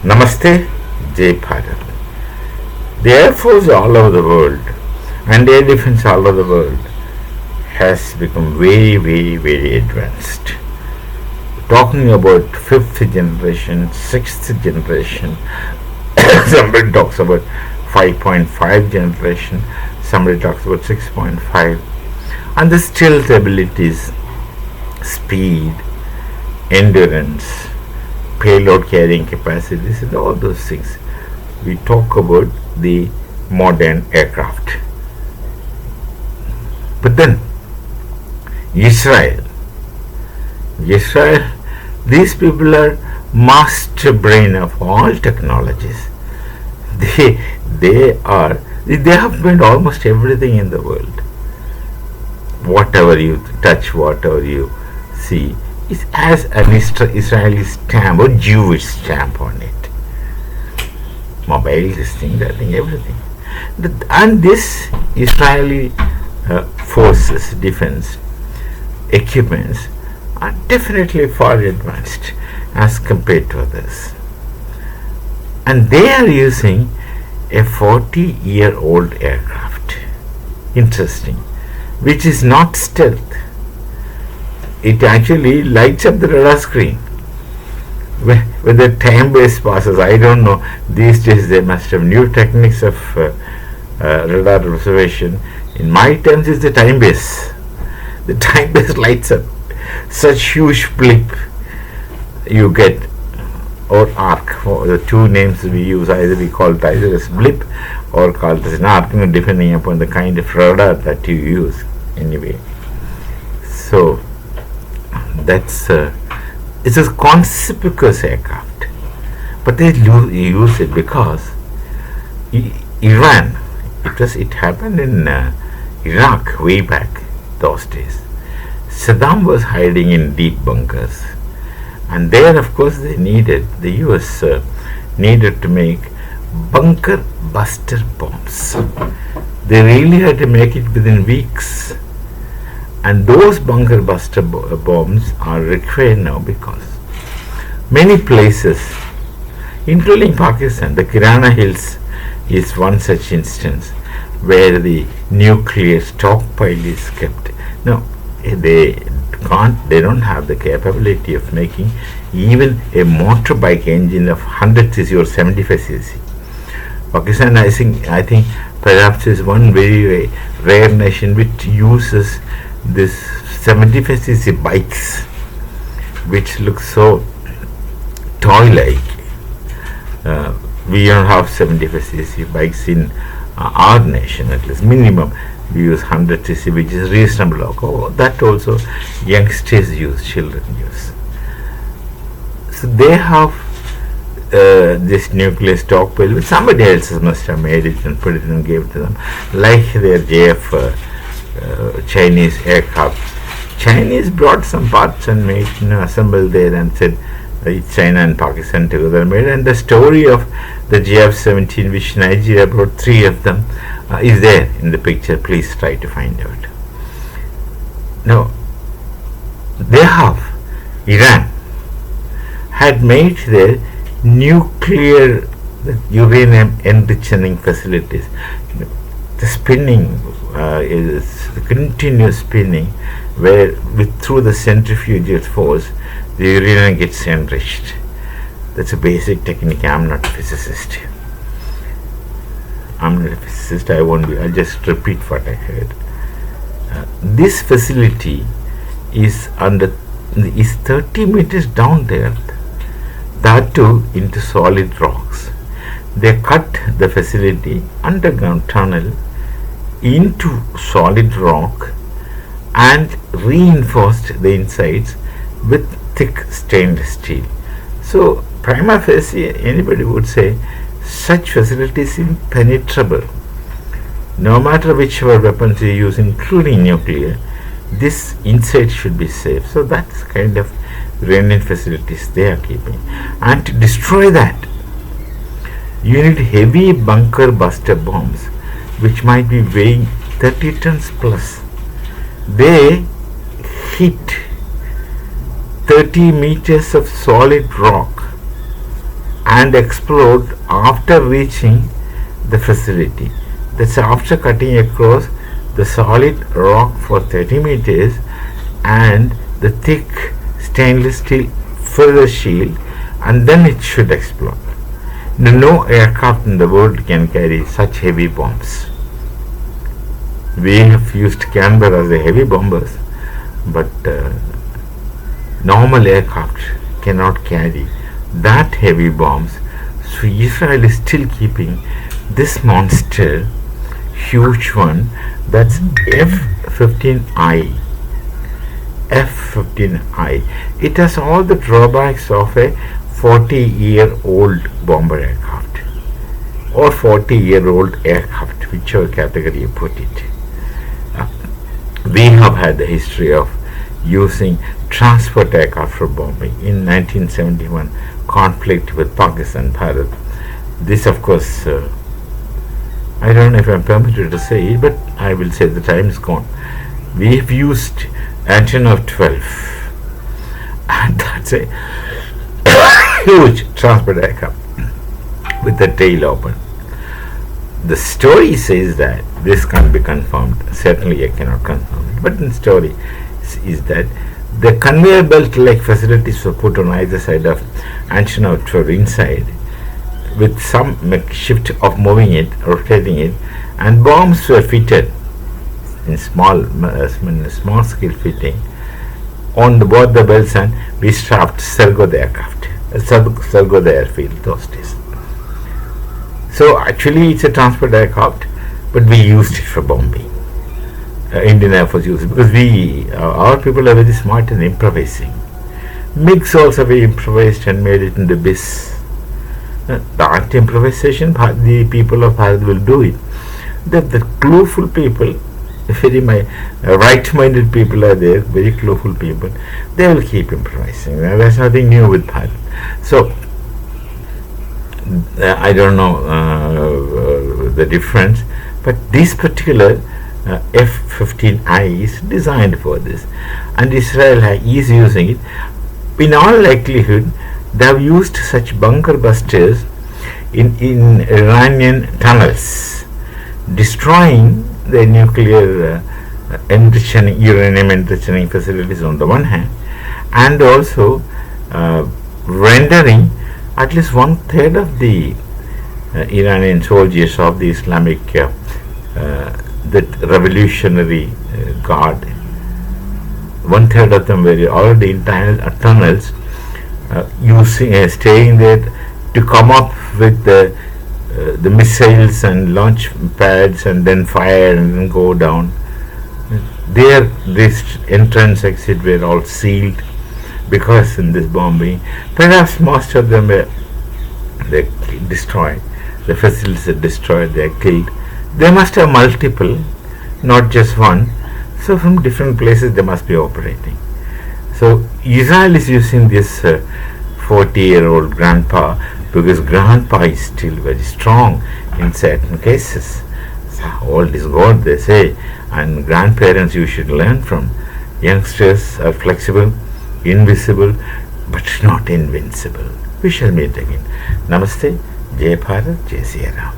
Namaste, Jai Bharat. The Air Force all over the world and air defense all over the world has become very advanced. Talking about fifth generation, sixth generation, somebody talks about 5.5 generation, somebody talks about 6.5, and the stealth abilities, speed, endurance, payload carrying capacities, and all those things. We talk about the modern aircraft. But then, Israel, these people are master brain of all technologies. They have made almost everything in the world. Whatever you touch, whatever you see, it has an Israeli stamp or Jewish stamp on it. Mobile, this thing, that thing, everything. And this Israeli forces, defense equipments are definitely far advanced as compared to others. And they are using a 40-year-old aircraft. Interesting. Which is not stealth. It actually lights up the radar screen. When the time base passes, I don't know, these days they must have new techniques of radar observation. In my times it's the time base. The time base lights up. Such huge blip you get, or arc, for the two names we use, either we call it either as blip or call it as an arc, depending upon the kind of radar that you use anyway. So that's it's a conspicuous aircraft, but they use it because Iran, it happened in Iraq way back those days. Saddam was hiding in deep bunkers, and there of course the US needed to make bunker buster bombs. They really had to make it within weeks, and those bunker buster bombs are required now because many places, including Pakistan, the Kirana Hills is one such instance where the nuclear stockpile is kept. Now they don't have the capability of making even a motorbike engine of 100 cc or 75 cc. Pakistan, I think perhaps is one very rare nation which uses this 75 cc bikes, which look so toy-like. We don't have 75 cc bikes in our nation, at least minimum. We use 100 cc, which is reasonable. Oh, that also youngsters use, children use. So they have this nuclear stockpile, which somebody else must have made it and put it and gave it to them, like their JF Chinese aircraft. Chinese brought some parts and made, assembled there and said China and Pakistan together made. And the story of the JF-17, which Nigeria brought 3 of them, is there in the picture. Please try to find out. Now, Iran had made their nuclear uranium enriching facilities. The spinning is the continuous spinning, where through the centrifugal force the uranium gets enriched. That's a basic technique. I'm not a physicist. I won't be. I'll just repeat what I heard. This facility is 30 meters down there, that too into solid rocks. They cut the facility underground tunnel into solid rock and reinforced the insides with thick stainless steel. So prima facie, anybody would say such facilities impenetrable. No matter whichever weapons you use, including nuclear, this inside should be safe. So that's kind of uranium facilities they are keeping. And to destroy that, you need heavy bunker buster bombs, which might be weighing 30 tons plus. They hit 30 meters of solid rock and explode after reaching the facility. That's after cutting across the solid rock for 30 meters and the thick stainless steel further shield, and then it should explode. No aircraft in the world can carry such heavy bombs. We have used Canberra as a heavy bombers, but normal aircraft cannot carry that heavy bombs. So Israel is still keeping this monster, huge one, that's F-15I. F-15I. It has all the drawbacks of a 40-year-old bomber aircraft or 40-year-old aircraft, whichever category you put it. We have had the history of using transport aircraft for bombing. In 1971 conflict with Pakistan, Bharat. This, of course, I don't know if I'm permitted to say it, but I will say the time is gone. We have used antenna of 12, and that's a huge transport aircraft with the tail open. The story says that this can't be confirmed. Certainly I cannot confirm it, but the story is that the conveyor belt like facilities were put on either side of antenna of 12 inside, with some shift of moving it, rotating it, and bombs were fitted in small scale fitting on both the belts, and we strapped Sergo the aircraft, Sergo the airfield those days. So actually it's a transport aircraft, but we used it for bombing. Indian Air Force used it because our people are very smart in improvising. MiGs also we improvised and made it into BIS. That improvisation, the people of Bharat will do it. The clueful people, very right-minded people are there, very clueful people, they will keep improvising. There's nothing new with Bharat. So, I don't know the difference, but this particular F-15I is designed for this, and Israel is using it. In all likelihood, they have used such bunker busters in Iranian tunnels, destroying the nuclear uranium enriching facilities on the one hand, and also rendering at least 1/3 of the Iranian soldiers of the Islamic that revolutionary guard. 1/3 of them were already in tunnels, staying there to come up with the missiles and launch pads and then fire and then go down. This entrance exit were all sealed because in this bombing, perhaps most of them were destroyed. The facilities are destroyed, they are killed. They must have multiple, not just one. So from different places they must be operating. So Israel is using this 40-year-old grandpa because grandpa is still very strong in certain cases. So old is gold, they say, and grandparents you should learn from. Youngsters are flexible, invisible, but not invincible. We shall meet again. Namaste. Jai Bharat, Jai Siya Ram.